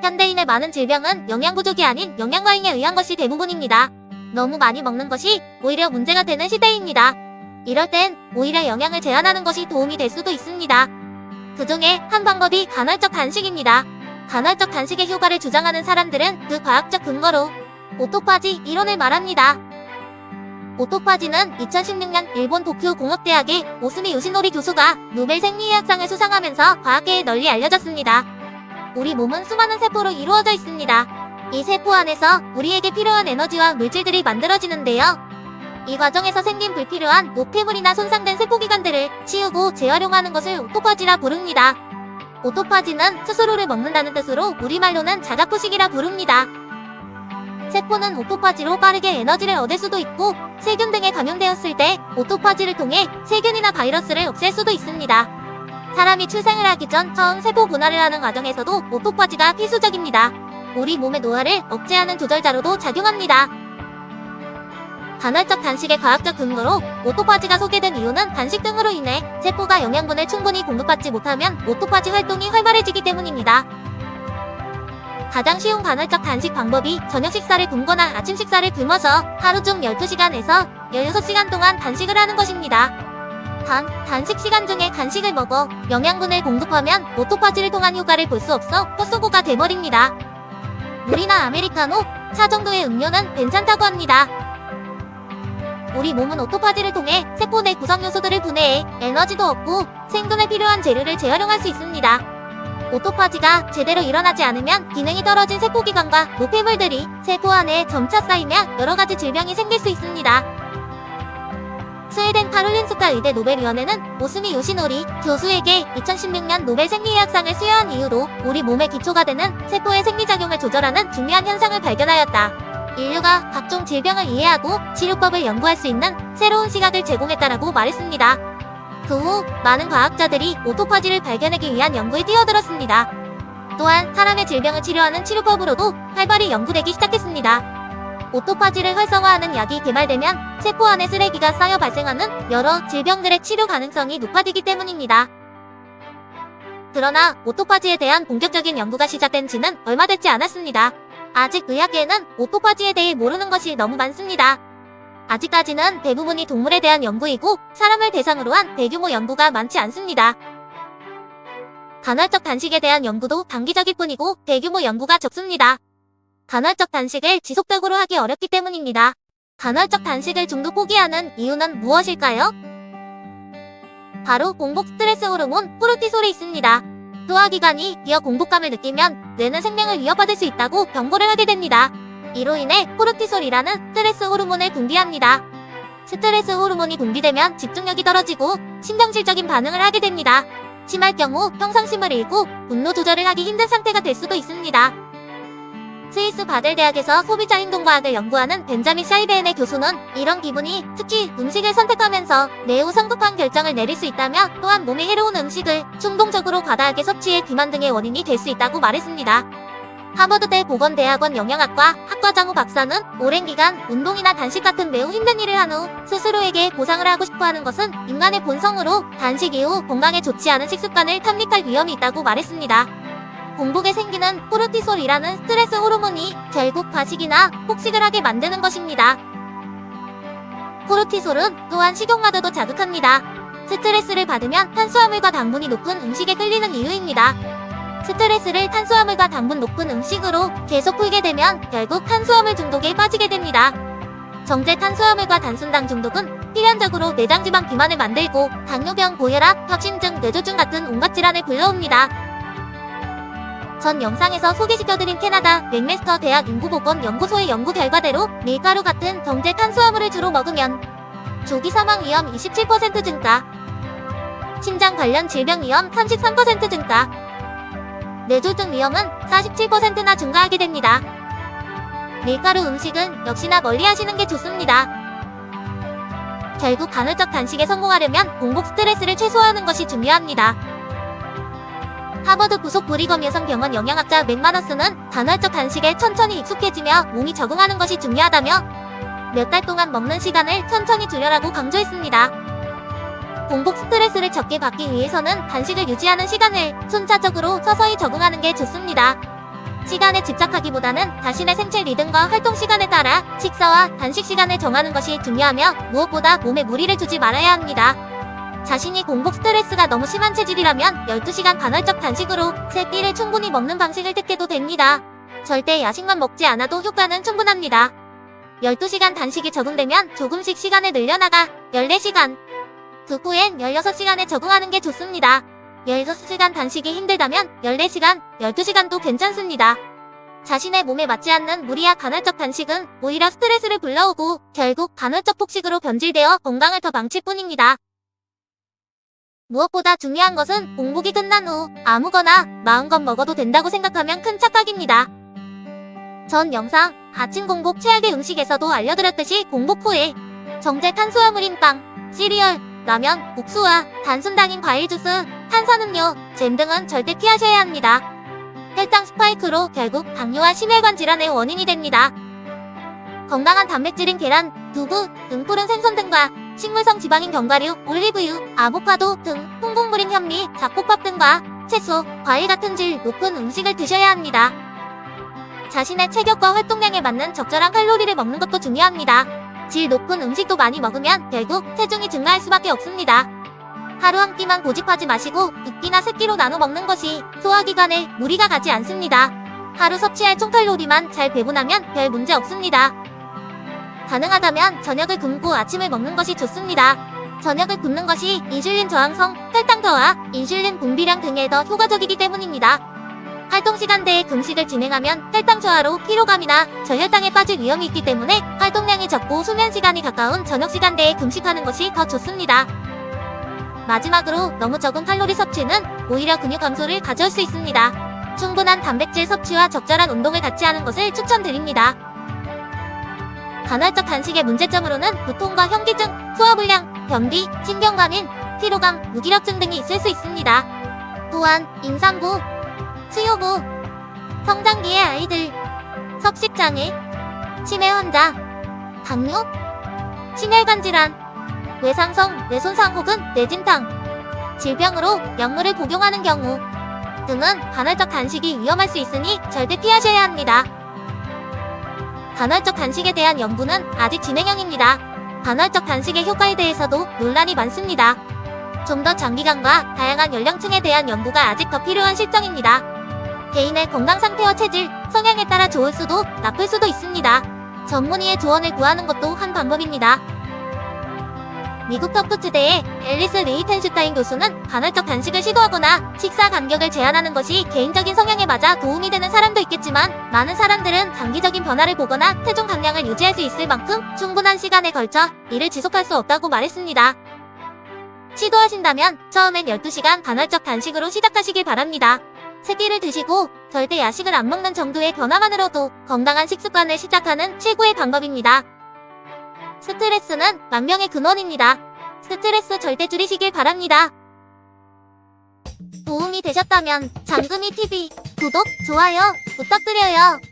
현대인의 많은 질병은 영양 부족이 아닌 영양 과잉에 의한 것이 대부분입니다. 너무 많이 먹는 것이 오히려 문제가 되는 시대입니다. 이럴 땐 오히려 영양을 제한하는 것이 도움이 될 수도 있습니다. 그중에 한 방법이 간헐적 단식입니다. 간헐적 단식의 효과를 주장하는 사람들은 그 과학적 근거로 오토파지 이론을 말합니다. 오토파지는 2016년 일본 도쿄 공업대학의 오스미 요시노리 교수가 노벨 생리의학상을 수상하면서 과학계에 널리 알려졌습니다. 우리 몸은 수많은 세포로 이루어져 있습니다. 이 세포 안에서 우리에게 필요한 에너지와 물질들이 만들어지는데요. 이 과정에서 생긴 불필요한 노폐물이나 손상된 세포기관들을 치우고 재활용하는 것을 오토파지라 부릅니다. 오토파지는 스스로를 먹는다는 뜻으로 우리말로는 자가포식이라 부릅니다. 세포는 오토파지로 빠르게 에너지를 얻을 수도 있고 세균 등에 감염되었을 때 오토파지를 통해 세균이나 바이러스를 없앨 수도 있습니다. 사람이 출생을 하기 전 처음 세포 분화를 하는 과정에서도 오토파지가 필수적입니다. 우리 몸의 노화를 억제하는 조절자로도 작용합니다. 간헐적 단식의 과학적 근거로 오토파지가 소개된 이유는 단식 등으로 인해 세포가 영양분을 충분히 공급받지 못하면 오토파지 활동이 활발해지기 때문입니다. 가장 쉬운 간헐적 단식 방법이 저녁 식사를 굶거나 아침 식사를 굶어서 하루 중 12시간에서 16시간 동안 단식을 하는 것입니다. 단식 시간 중에 간식을 먹어 영양분을 공급하면 오토파지를 통한 효과를 볼 수 없어 헛수고가 돼버립니다. 물이나 아메리카노, 차 정도의 음료는 괜찮다고 합니다. 우리 몸은 오토파지를 통해 세포 내 구성 요소들을 분해해 에너지도 얻고 생존에 필요한 재료를 재활용할 수 있습니다. 오토파지가 제대로 일어나지 않으면 기능이 떨어진 세포기관과 노폐물들이 세포 안에 점차 쌓이며 여러가지 질병이 생길 수 있습니다. 스웨덴 카롤린스카 의대 노벨위원회는 오스미 요시노리 교수에게 2016년 노벨 생리의학상을 수여한 이후로 우리 몸의 기초가 되는 세포의 생리작용을 조절하는 중요한 현상을 발견하였다. 인류가 각종 질병을 이해하고 치료법을 연구할 수 있는 새로운 시각을 제공했다라고 말했습니다. 그 후 많은 과학자들이 오토파지를 발견하기 위한 연구에 뛰어들었습니다. 또한 사람의 질병을 치료하는 치료법으로도 활발히 연구되기 시작했습니다. 오토파지를 활성화하는 약이 개발되면 세포 안에 쓰레기가 쌓여 발생하는 여러 질병들의 치료 가능성이 높아지기 때문입니다. 그러나 오토파지에 대한 본격적인 연구가 시작된 지는 얼마 되지 않았습니다. 아직 의학계에는 오토파지에 대해 모르는 것이 너무 많습니다. 아직까지는 대부분이 동물에 대한 연구이고 사람을 대상으로 한 대규모 연구가 많지 않습니다. 간헐적 단식에 대한 연구도 단기적일 뿐이고 대규모 연구가 적습니다. 간헐적 단식을 지속적으로 하기 어렵기 때문입니다. 간헐적 단식을 중도 포기하는 이유는 무엇일까요? 바로 공복 스트레스 호르몬 코르티솔이 있습니다. 소화기관이 기어 공복감을 느끼면 뇌는 생명을 위협받을 수 있다고 경고를 하게 됩니다. 이로 인해 코르티솔이라는 스트레스 호르몬을 분비합니다. 스트레스 호르몬이 분비되면 집중력이 떨어지고 신경질적인 반응을 하게 됩니다. 심할 경우 평상심을 잃고 분노 조절을 하기 힘든 상태가 될 수도 있습니다. 스위스 바델 대학에서 소비자 행동과학을 연구하는 벤자민 샤이베엔의 교수는 이런 기분이 특히 음식을 선택하면서 매우 성급한 결정을 내릴 수 있다며 또한 몸에 해로운 음식을 충동적으로 과다하게 섭취해 비만 등의 원인이 될 수 있다고 말했습니다. 하버드대 보건대학원 영양학과 학과장우 박사는 오랜 기간 운동이나 단식 같은 매우 힘든 일을 한 후 스스로에게 보상을 하고 싶어하는 것은 인간의 본성으로 단식 이후 건강에 좋지 않은 식습관을 탐닉할 위험이 있다고 말했습니다. 공복에 생기는 코르티솔이라는 스트레스 호르몬이 결국 과식이나 폭식을 하게 만드는 것입니다. 코르티솔은 또한 식욕마저도 자극합니다. 스트레스를 받으면 탄수화물과 당분이 높은 음식에 끌리는 이유입니다. 스트레스를 탄수화물과 당분 높은 음식으로 계속 풀게 되면 결국 탄수화물 중독에 빠지게 됩니다. 정제 탄수화물과 단순당 중독은 필연적으로 내장지방 비만을 만들고 당뇨병, 고혈압, 협심증, 뇌졸중 같은 온갖 질환을 불러옵니다. 전 영상에서 소개시켜드린 캐나다 맥메스터 대학 인구보건 연구소의 연구 결과대로 밀가루 같은 정제 탄수화물을 주로 먹으면 조기 사망 위험 27% 증가, 심장 관련 질병 위험 33% 증가, 뇌졸중 위험은 47%나 증가하게 됩니다. 밀가루 음식은 역시나 멀리 하시는 게 좋습니다. 결국 간헐적 단식에 성공하려면 공복 스트레스를 최소화하는 것이 중요합니다. 하버드 부속 브리검 여성병원 영양학자 맥마너스는 간헐적 단식에 천천히 익숙해지며 몸이 적응하는 것이 중요하다며 몇 달 동안 먹는 시간을 천천히 줄여라고 강조했습니다. 공복 스트레스를 적게 받기 위해서는 단식을 유지하는 시간을 순차적으로 서서히 적응하는 게 좋습니다. 시간에 집착하기보다는 자신의 생체 리듬과 활동 시간에 따라 식사와 단식 시간을 정하는 것이 중요하며 무엇보다 몸에 무리를 주지 말아야 합니다. 자신이 공복 스트레스가 너무 심한 체질이라면 12시간 간헐적 단식으로 3끼를 충분히 먹는 방식을 택해도 됩니다. 절대 야식만 먹지 않아도 효과는 충분합니다. 12시간 단식이 적응되면 조금씩 시간을 늘려나가 14시간, 그 후엔 16시간에 적응하는 게 좋습니다. 16시간 단식이 힘들다면 14시간, 12시간도 괜찮습니다. 자신의 몸에 맞지 않는 무리와 간헐적 단식은 오히려 스트레스를 불러오고 결국 간헐적 폭식으로 변질되어 건강을 더 망칠 뿐입니다. 무엇보다 중요한 것은 공복이 끝난 후 아무거나 마음껏 먹어도 된다고 생각하면 큰 착각입니다. 전 영상 아침 공복 최악의 음식에서도 알려드렸듯이 공복 후에 정제 탄수화물인 빵, 시리얼, 라면, 국수와 단순 당인 과일 주스, 탄산음료, 잼 등은 절대 피하셔야 합니다. 혈당 스파이크로 결국 당뇨와 심혈관 질환의 원인이 됩니다. 건강한 단백질인 계란, 두부, 푸른 생선 등과 식물성 지방인 견과류, 올리브유, 아보카도 등 풍곡물인 현미, 잡곡밥 등과 채소, 과일 같은 질 높은 음식을 드셔야 합니다. 자신의 체격과 활동량에 맞는 적절한 칼로리를 먹는 것도 중요합니다. 질 높은 음식도 많이 먹으면 결국 체중이 증가할 수밖에 없습니다. 하루 한 끼만 고집하지 마시고 2끼나 3끼로 나눠 먹는 것이 소화기관에 무리가 가지 않습니다. 하루 섭취할 총칼로리만 잘 배분하면 별 문제 없습니다. 가능하다면 저녁을 굶고 아침을 먹는 것이 좋습니다. 저녁을 굶는 것이 인슐린 저항성, 혈당 저하, 인슐린 분비량 등에 더 효과적이기 때문입니다. 활동시간대에 금식을 진행하면 혈당 저하로 피로감이나 저혈당에 빠질 위험이 있기 때문에 활동량이 적고 수면시간이 가까운 저녁시간대에 금식하는 것이 더 좋습니다. 마지막으로 너무 적은 칼로리 섭취는 오히려 근육 감소를 가져올 수 있습니다. 충분한 단백질 섭취와 적절한 운동을 같이 하는 것을 추천드립니다. 간헐적 단식의 문제점으로는 두통과 현기증, 소화불량, 변비, 신경과민, 피로감, 무기력증 등이 있을 수 있습니다. 또한 임산부, 수유부, 성장기의 아이들, 섭식장애, 치매 환자, 당뇨, 심혈관 질환, 뇌상성, 뇌손상 혹은 뇌진탕, 질병으로 약물을 복용하는 경우 등은 간헐적 단식이 위험할 수 있으니 절대 피하셔야 합니다. 간헐적 단식에 대한 연구는 아직 진행형입니다. 간헐적 단식의 효과에 대해서도 논란이 많습니다. 좀 더 장기간과 다양한 연령층에 대한 연구가 아직 더 필요한 실정입니다. 개인의 건강 상태와 체질, 성향에 따라 좋을 수도 나쁠 수도 있습니다. 전문의의 조언을 구하는 것도 한 방법입니다. 미국 터프투데이의 앨리스 리히텐슈타인 교수는 간헐적 단식을 시도하거나 식사 간격을 제한하는 것이 개인적인 성향에 맞아 도움이 되는 사람도 있겠지만 많은 사람들은 장기적인 변화를 보거나 체중 감량을 유지할 수 있을 만큼 충분한 시간에 걸쳐 이를 지속할 수 없다고 말했습니다. 시도하신다면 처음엔 12시간 간헐적 단식으로 시작하시길 바랍니다. 3끼를 드시고 절대 야식을 안 먹는 정도의 변화만으로도 건강한 식습관을 시작하는 최고의 방법입니다. 스트레스는 만병의 근원입니다. 스트레스 절대 줄이시길 바랍니다. 도움이 되셨다면 장금이 TV 구독, 좋아요 부탁드려요.